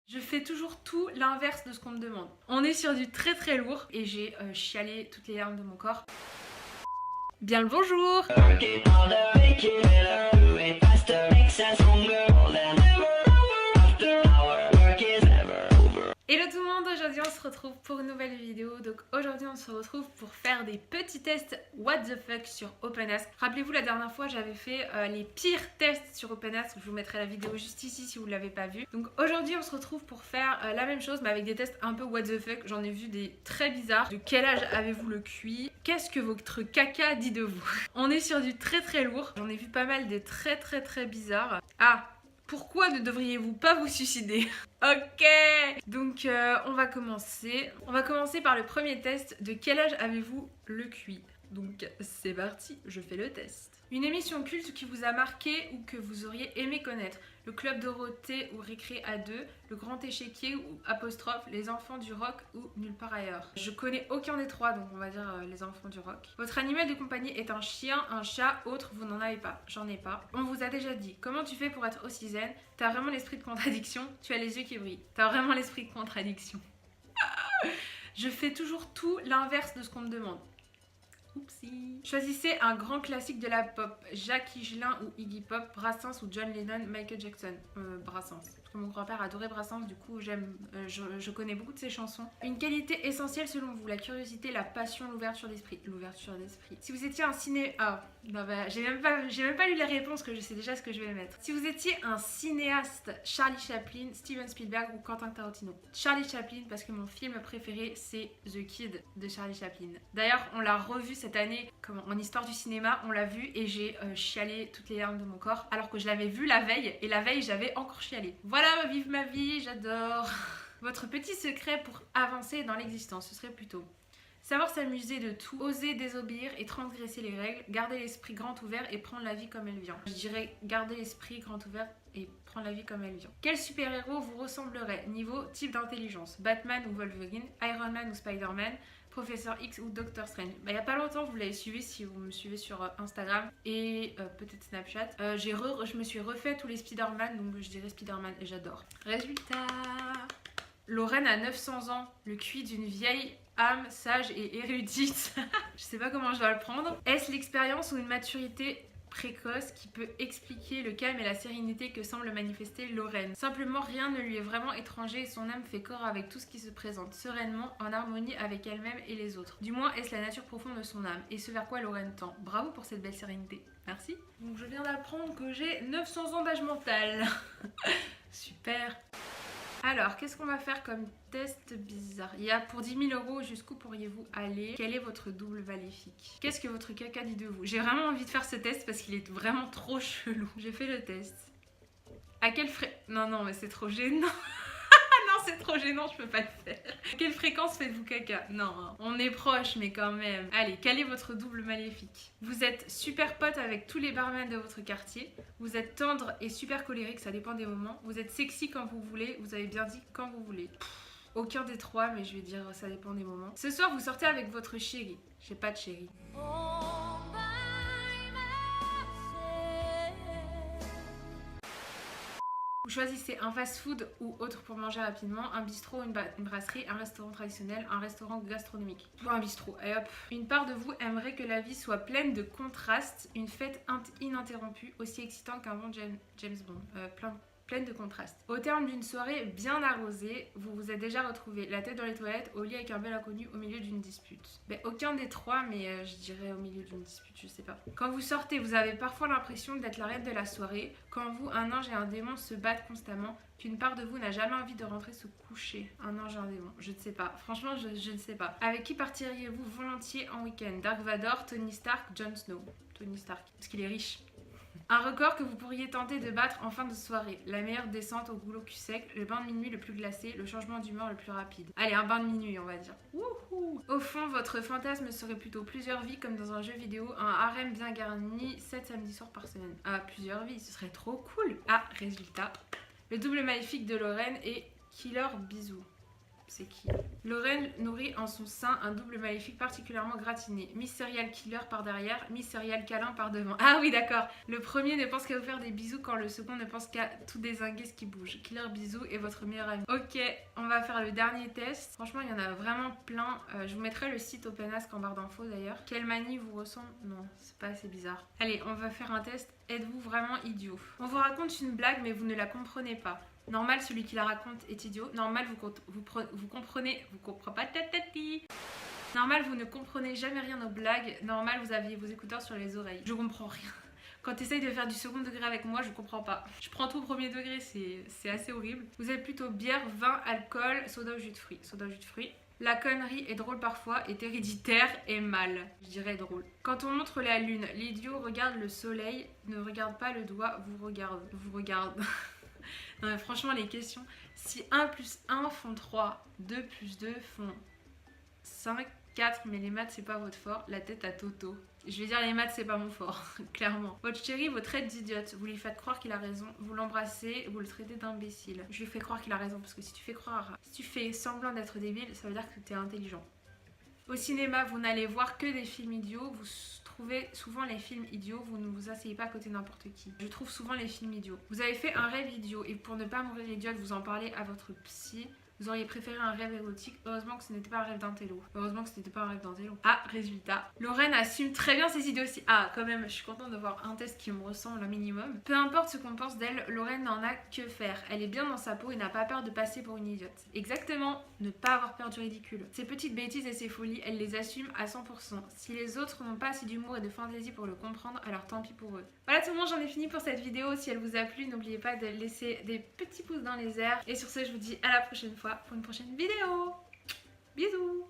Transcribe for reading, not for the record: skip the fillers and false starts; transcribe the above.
Je fais toujours tout l'inverse de ce qu'on me demande. On est sur du très très lourd et j'ai chialé toutes les larmes de mon corps. Bien le bonjour! Hello tout le monde, aujourd'hui on se retrouve pour une nouvelle vidéo. Donc aujourd'hui on se retrouve pour faire des petits tests what the fuck sur OpenAsk. Rappelez-vous la dernière fois j'avais fait les pires tests sur OpenAsk. Je vous mettrai la vidéo juste ici si vous ne l'avez pas vue. Donc aujourd'hui on se retrouve pour faire la même chose mais avec des tests un peu what the fuck. J'en ai vu des très bizarres. De quel âge avez-vous le QI? Qu'est-ce que votre caca dit de vous? On est sur du très très lourd. J'en ai vu pas mal des très bizarres. Ah, pourquoi ne devriez-vous pas vous suicider? Ok, donc on va commencer. On va commencer par le premier test. De quel âge avez-vous le QI? Donc c'est parti, je fais le test. Une émission culte qui vous a marqué ou que vous auriez aimé connaître. Le Club Dorothée ou Récré à deux, Le Grand Échiquier ou apostrophe, Les Enfants du Rock ou Nulle part ailleurs. Je connais aucun des trois, donc on va dire Les Enfants du Rock. Votre animal de compagnie est un chien, un chat, autre, vous n'en avez pas. J'en ai pas. On vous a déjà dit. Comment tu fais pour être aussi zen? T'as vraiment l'esprit de contradiction, tu as les yeux qui brillent. T'as vraiment l'esprit de contradiction. Je fais toujours tout l'inverse de ce qu'on me demande. Oupsie. Choisissez un grand classique de la pop. Jacques Higelin ou Iggy Pop, Brassens ou John Lennon, Michael Jackson. Brassens. Parce que mon grand-père adorait Brassens, du coup je connais beaucoup de ses chansons. Une qualité essentielle selon vous, la curiosité, la passion, l'ouverture d'esprit. L'ouverture d'esprit. Si vous étiez un ciné... Ah, non bah, j'ai même pas lu les réponses, que je sais déjà ce que je vais mettre. Si vous étiez un cinéaste, Charlie Chaplin, Steven Spielberg ou Quentin Tarantino. Charlie Chaplin, parce que mon film préféré c'est The Kid de Charlie Chaplin. D'ailleurs on l'a revu cette année en histoire du cinéma, on l'a vu et j'ai chialé toutes les larmes de mon corps alors que je l'avais vu la veille et la veille j'avais encore chialé. Voilà, vive ma vie, j'adore. Votre petit secret pour avancer dans l'existence, ce serait plutôt savoir s'amuser de tout, oser désobéir et transgresser les règles, garder l'esprit grand ouvert et prendre la vie comme elle vient. Je dirais garder l'esprit grand ouvert et prendre la vie comme elle vient. Quel super-héros vous ressemblerait? Niveau type d'intelligence, Batman ou Wolverine, Iron Man ou Spider-Man, Professeur X ou Doctor Strange. Il n'y a pas longtemps, vous l'avez suivi si vous me suivez sur Instagram et peut-être Snapchat. Je me suis refait tous les Spider-Man, donc je dirais Spider-Man et j'adore. Résultat, Lorraine a 900 ans, le QI d'une vieille âme sage et érudite. Je sais pas comment je dois le prendre. Est-ce l'expérience ou une maturité précoce qui peut expliquer le calme et la sérénité que semble manifester Lorraine? Simplement, rien ne lui est vraiment étranger et son âme fait corps avec tout ce qui se présente, sereinement, en harmonie avec elle-même et les autres. Du moins, est-ce la nature profonde de son âme et ce vers quoi Lorraine tend? Bravo pour cette belle sérénité. Merci. Donc je viens d'apprendre que j'ai 900 ans d'âge mental. Super. Alors, qu'est-ce qu'on va faire comme test bizarre? Il y a pour 10 000 €, jusqu'où pourriez-vous aller? Quel est votre double maléfique? Qu'est-ce que votre caca dit de vous? J'ai vraiment envie de faire ce test parce qu'il est vraiment trop chelou. J'ai fait le test. À quelle Non, mais c'est trop gênant. Non, c'est trop gênant, je peux pas le faire. À quelle fréquence faites-vous caca? Non, hein. On est proche, mais quand même. Allez, quel est votre double maléfique? Vous êtes super pote avec tous les barman de votre quartier. Vous êtes tendre et super colérique, ça dépend des moments. Vous êtes sexy quand vous voulez. Vous avez bien dit quand vous voulez. Aucun des trois, mais je vais dire ça dépend des moments. Ce soir, vous sortez avec votre chérie. J'ai pas de chérie. Vous choisissez un fast-food ou autre pour manger rapidement, un bistrot, une brasserie, un restaurant traditionnel, un restaurant gastronomique. Ou un bistrot, et hop. Une part de vous aimerait que la vie soit pleine de contrastes, une fête ininterrompue, aussi excitante qu'un bon James Bond. Pleine de contrastes. Au terme d'une soirée bien arrosée, vous vous êtes déjà retrouvé la tête dans les toilettes, au lit avec un bel inconnu, au milieu d'une dispute. Aucun des trois, mais je dirais au milieu d'une dispute, je sais pas. Quand vous sortez, vous avez parfois l'impression d'être la reine de la soirée. Quand vous, un ange et un démon se battent constamment, qu'une part de vous n'a jamais envie de rentrer se coucher. Un ange et un démon, je ne sais pas. Franchement, je ne sais pas. Avec qui partiriez-vous volontiers en week-end? Dark Vador, Tony Stark, Jon Snow. Tony Stark, parce qu'il est riche. Un record que vous pourriez tenter de battre en fin de soirée. La meilleure descente au goulot cul sec, le bain de minuit le plus glacé, le changement d'humeur le plus rapide. Allez, un bain de minuit, on va dire. Wouhou. Au fond, votre fantasme serait plutôt plusieurs vies comme dans un jeu vidéo, un harem bien garni, 7 samedis soirs par semaine. Ah, plusieurs vies, ce serait trop cool. Ah, résultat. Le double maléfique de Lorraine est Killer Bisou. C'est qui? Lorraine nourrit en son sein un double maléfique particulièrement gratiné. Miss Serial Killer par derrière, Miss Serial Câlin par devant. Ah oui, d'accord. Le premier ne pense qu'à vous faire des bisous quand le second ne pense qu'à tout dézinguer ce qui bouge. Killer bisous est votre meilleur ami. Ok, on va faire le dernier test. Franchement, il y en a vraiment plein. Je vous mettrai le site OpenAsk en barre d'infos d'ailleurs. Quelle manie vous ressemble? Non, c'est pas assez bizarre. Allez, on va faire un test. Êtes-vous vraiment idiot? On vous raconte une blague mais vous ne la comprenez pas. Normal, celui qui la raconte est idiot. Normal, vous comprenez... Vous comprenez pas tatati. Normal, vous ne comprenez jamais rien aux blagues. Normal, vous aviez vos écouteurs sur les oreilles. Je comprends rien. Quand tu essayes de faire du second degré avec moi, je comprends pas. Je prends tout au premier degré, c'est assez horrible. Vous êtes plutôt bière, vin, alcool, soda ou jus de fruits. Soda ou jus de fruits. La connerie est drôle parfois, est héréditaire et mal. Je dirais drôle. Quand on montre la lune, l'idiot regarde le soleil, ne regarde pas le doigt, vous regarde. Non mais franchement les questions, si 1 plus 1 font 3, 2 plus 2 font 5, 4, mais les maths c'est pas votre fort, la tête à Toto. Je vais dire les maths c'est pas mon fort, clairement. Votre chéri vous traite d'idiote, vous lui faites croire qu'il a raison, vous l'embrassez, vous le traitez d'imbécile. Je lui fais croire qu'il a raison parce que si tu fais semblant d'être débile, ça veut dire que tu es intelligent. Au cinéma, vous n'allez voir que des films idiots, vous trouvez souvent les films idiots, vous ne vous asseyez pas à côté de n'importe qui. Je trouve souvent les films idiots. Vous avez fait un rêve idiot et pour ne pas mourir idiote, vous en parlez à votre psy. Vous auriez préféré un rêve érotique. Heureusement que ce n'était pas un rêve d'intello. Ah, résultat. Lorraine assume très bien ses idées aussi. Ah, quand même, je suis contente de voir un test qui me ressemble un minimum. Peu importe ce qu'on pense d'elle, Lorraine n'en a que faire. Elle est bien dans sa peau et n'a pas peur de passer pour une idiote. Exactement, ne pas avoir peur du ridicule. Ses petites bêtises et ses folies, elle les assume à 100%. Si les autres n'ont pas assez d'humour et de fantaisie pour le comprendre, alors tant pis pour eux. Voilà tout le monde, j'en ai fini pour cette vidéo. Si elle vous a plu, n'oubliez pas de laisser des petits pouces dans les airs. Et sur ce, je vous dis à la prochaine fois pour une prochaine vidéo. Bisous.